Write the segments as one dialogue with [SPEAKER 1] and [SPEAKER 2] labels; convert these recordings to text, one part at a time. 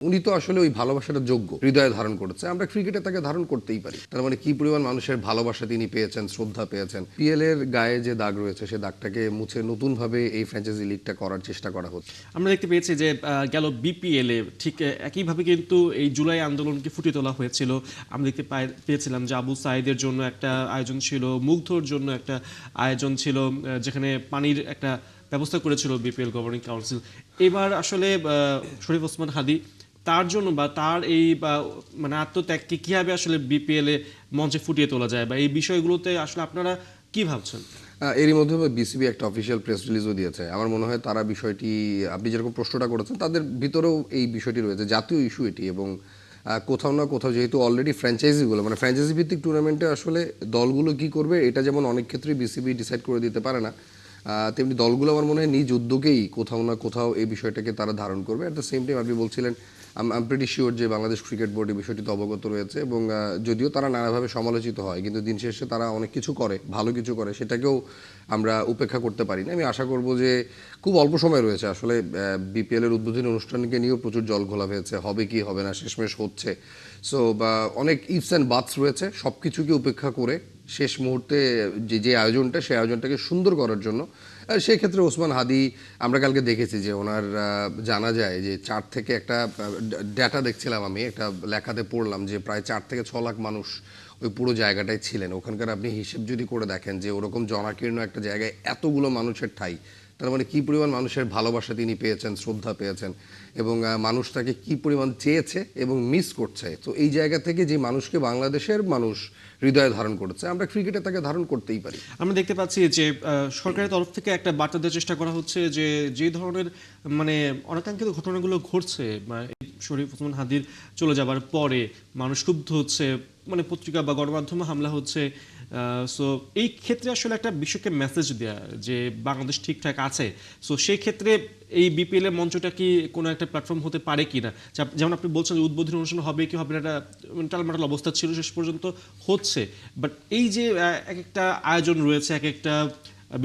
[SPEAKER 1] উনি তো আসলে ওই ভালোবাসাটা যোগ্য, হৃদয়ে ধারণ করেছে, আমরা ক্রিকেটে তাকে ধারণ করতেই পারি। তার মানে কি পরিমাণ মানুষের ভালোবাসা তিনি পেয়েছেন, শ্রদ্ধা পেয়েছেন। পিএল এর গায়ে যে দাগ রয়েছে সে দাগটাকে মুছে নতুন ভাবে এই ফ্র্যাঞ্চাইজি লিগটা করার চেষ্টা করা হচ্ছে।
[SPEAKER 2] আমরা দেখতে পেয়েছি যে গেল বিপিএলে ঠিক একইভাবে কিন্তু এই জুলাই আন্দোলনকে ফুটিয়ে তোলা হয়েছিল। আমরা দেখতে পেয়েছিলাম যে আবু সাঈদের জন্য একটা আয়োজন ছিল, মুগ্ধর জন্য একটা আয়োজন ছিল, যেখানে পানির একটা ব্যবস্থা করেছিল বিপিএল গভর্নিং কাউন্সিল। এবার আসলে শরীফ ওসমান হাদী তার জন্য বা তার এই মানে আত্মত্যাগকে কীভাবে আসলে বিপিএলে মঞ্চে ফুটিয়ে তোলা যায়, বা এই বিষয়গুলোতে আসলে আপনারা কি ভাবছেন?
[SPEAKER 1] এরই মধ্যে বিসিবি একটা অফিসিয়াল প্রেস রিলিজও দিয়েছে। আমার মনে হয় তারা বিষয়টি, আপনি যেরকম প্রশ্নটা করেছেন, তাদের ভিতরেও এই বিষয়টি রয়েছে, জাতীয় ইস্যু এটি। এবং কোথাও না কোথাও যেহেতু অলরেডি ফ্র্যাঞ্চাইজিগুলো, মানে ফ্র্যাঞ্চাইজি ভিত্তিক টুর্নামেন্টে আসলে দলগুলো কি করবে এটা যেমন অনেক ক্ষেত্রেই বিসিবি ডিসাইড করে দিতে পারে না, তেমনি দলগুলো আমার মনে হয় নিজ উদ্যোগেই কোথাও না কোথাও এই বিষয়টাকে তারা ধারণ করবে। অ্যাট দ্য সেম টাইম আপনি বলছিলেন, আম প্রিটি শিওর যে বাংলাদেশ ক্রিকেট বোর্ড এই বিষয়টিতে অবগত রয়েছে, এবং যদিও তারা নানাভাবে সমালোচিত হয়, কিন্তু দিন শেষে তারা অনেক কিছু করে, ভালো কিছু করে, সেটাকেও আমরা উপেক্ষা করতে পারি না। আমি আশা করব যে খুব অল্প সময় রয়েছে আসলে, বিপিএল এর উদ্বোধনী অনুষ্ঠানকে নিয়েও প্রচুর জল ঘোলা হয়েছে, হবে কি হবে না, শেষমেশ হচ্ছে। সো অনেক ইফস অ্যান্ড বাথস রয়েছে, সব কিছুকে উপেক্ষা করে শেষ মুহূর্তে যে আয়োজনটা, সেই আয়োজনটাকে সুন্দর করার জন্য সেই ক্ষেত্রে ওসমান হাদী, আমরা কালকে দেখেছি যে ওনার জানা যায় যে 4 থেকে একটা ডেটা দেখছিলাম, আমি একটা লেখাতে পড়লাম যে প্রায় 4 থেকে 6 লাখ মানুষ ওই পুরো জায়গাটায় ছিলেন। ওখানকার আপনি হিসেব যদি করে দেখেন যে ওরকম জনাকীর্ণ একটা জায়গায় এতগুলো মানুষের ঠাঁই, তার মানে কি পরিমাণ মানুষের ভালোবাসা তিনি পেয়েছেন, শ্রদ্ধা পেয়েছেন, এবং মানুষ তাকে কি পরিমাণ চেয়েছে এবং মিস করছে। তো এই জায়গা থেকে যে মানুষকে বাংলাদেশের মানুষ হৃদয়ে ধারণ করেছে, আমরা ক্রিকেটে তাকে ধারণ করতেই পারি।
[SPEAKER 2] আমরা দেখতে পাচ্ছি যে সরকারের তরফ থেকে একটা বার্তা দেওয়ার চেষ্টা করা হচ্ছে যে যে ধরনের মানে অনাকাঙ্ক্ষিত ঘটনাগুলো ঘটছে, শরীফ ওসমান হাদীর চলে যাবার পরে মানুষ ক্ষুব্ধ হচ্ছে, মানে পত্রিকা বা গণমাধ্যমে হামলা হচ্ছে। সো এই ক্ষেত্রে আসলে একটা বিশ্বকে মেসেজ দেয়া যে বাংলাদেশ ঠিকঠাক আছে। সো সেই ক্ষেত্রে এই বিপিএল এর মঞ্চটা কি কোনো একটা প্ল্যাটফর্ম হতে পারে কি না? যেমন আপনি বলছেন যে উদ্বোধনী অনুষ্ঠান হবে কি হবে না, একটা টালমাটাল অবস্থা ছিল, শেষ পর্যন্ত হচ্ছে। বাট এই যে এক একটা আয়োজন রয়েছে, এক একটা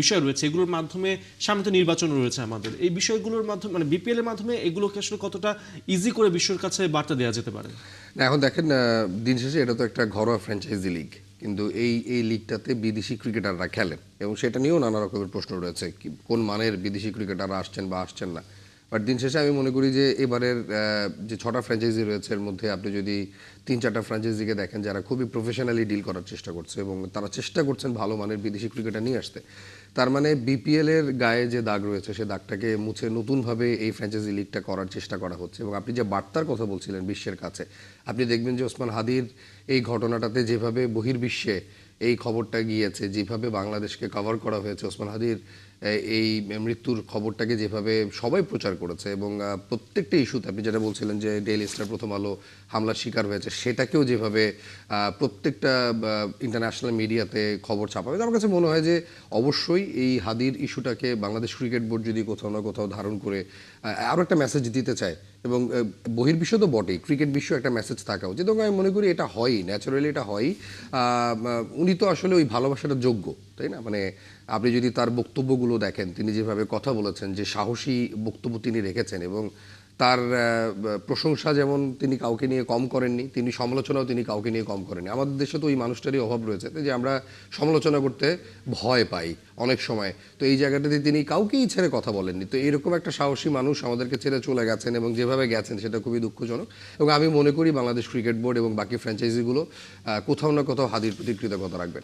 [SPEAKER 2] বিষয় রয়েছে, এগুলোর মাধ্যমে সামনে তো নির্বাচন রয়েছে আমাদের, এই বিষয়গুলোর মাধ্যমে মানে বিপিএল এর মাধ্যমে এগুলোকে আসলে কতটা ইজি করে বিশ্বের কাছে বার্তা দেওয়া যেতে পারে?
[SPEAKER 1] না, এখন দেখেন, দিন শেষে এটা তো একটা ঘরোয়া ফ্র্যাঞ্চাইজি লিগ, কিন্তু এই লিগটাতে বিদেশি ক্রিকেটাররা খেলেন, এবং সেটা নিয়েও নানা রকমের প্রশ্ন রয়েছে, কোন মানের বিদেশি ক্রিকেটাররা আসছেন বা আসছেন না। বাট দিন শেষে আমি মনে করি যে এবারের যে 6টা ফ্র্যাঞ্চাইজি রয়েছে, এর মধ্যে আপনি যদি 3-4টা ফ্র্যাঞ্চাইজিকে দেখেন যারা খুবই প্রফেশনালি ডিল করার চেষ্টা করছে, এবং তারা চেষ্টা করছেন ভালো মানের বিদেশি ক্রিকেটার নিয়ে আসতে। তার মানে বিপিএল এর গায়ে যে দাগ রয়েছে সে দাগটাকে মুছে নতুনভাবে এই ফ্র্যাঞ্চাইজি লিগটা করার চেষ্টা করা হচ্ছে। এবং আপনি যে বার্তার কথা বলছিলেন বিশ্বের কাছে, আপনি দেখবেন যে ওসমান হাদীর এই ঘটনাটাতে যেভাবে বহির্বিশ্বে এই খবরটা গিয়েছে, যেভাবে বাংলাদেশকে কভার করা হয়েছে, ওসমান হাদীর এই মৃত্যুর খবরটাকে যেভাবে সবাই প্রচার করেছে, এবং প্রত্যেকটা ইস্যুতে আপনি যেটা বলছিলেন যে ডেইলি স্টার, প্রথম আলো হামলার শিকার হয়েছে, সেটাকেও যেভাবে প্রত্যেকটা ইন্টারন্যাশনাল মিডিয়াতে খবর ছাপা হয়েছে, আমার কাছে মনে হয় যে অবশ্যই এই হাদীর ইস্যুটাকে বাংলাদেশ ক্রিকেট বোর্ড যদি কোথাও না কোথাও ধারণ করে আরও একটা মেসেজ দিতে চায়, এবং বহির্বিশ্ব তো বটেই, ক্রিকেট বিশ্ব একটা মেসেজ থাকা উচিত, এবং আমি মনে করি এটা হয়ই, ন্যাচারালি এটা হয়ই। উনি তো আসলে ওই ভালোবাসাটা যোগ্য, তাই না? মানে আপনি যদি তার বক্তব্যগুলো দেখেন, তিনি যেভাবে কথা বলেছেন, যে সাহসী বক্তব্য তিনি রেখেছেন, এবং তার প্রশংসা যেমন তিনি কাউকে নিয়ে কম করেননি, তিনি সমালোচনাও তিনি কাউকে নিয়ে কম করেননি। আমাদের দেশে তো ওই মানুষটারই অভাব রয়েছে, যে আমরা সমালোচনা করতে ভয় পাই অনেক সময়। তো এই জায়গাটাতে তিনি কাউকেই ছেড়ে কথা বলেননি। তো এরকম একটা সাহসী মানুষ আমাদেরকে ছেড়ে চলে গেছেন, এবং যেভাবে গেছেন সেটা খুবই দুঃখজনক। এবং আমি মনে করি বাংলাদেশ ক্রিকেট বোর্ড এবং বাকি ফ্র্যাঞ্চাইজিগুলো কোথাও না কোথাও হাদীর প্রতি কৃতজ্ঞতা রাখবেন।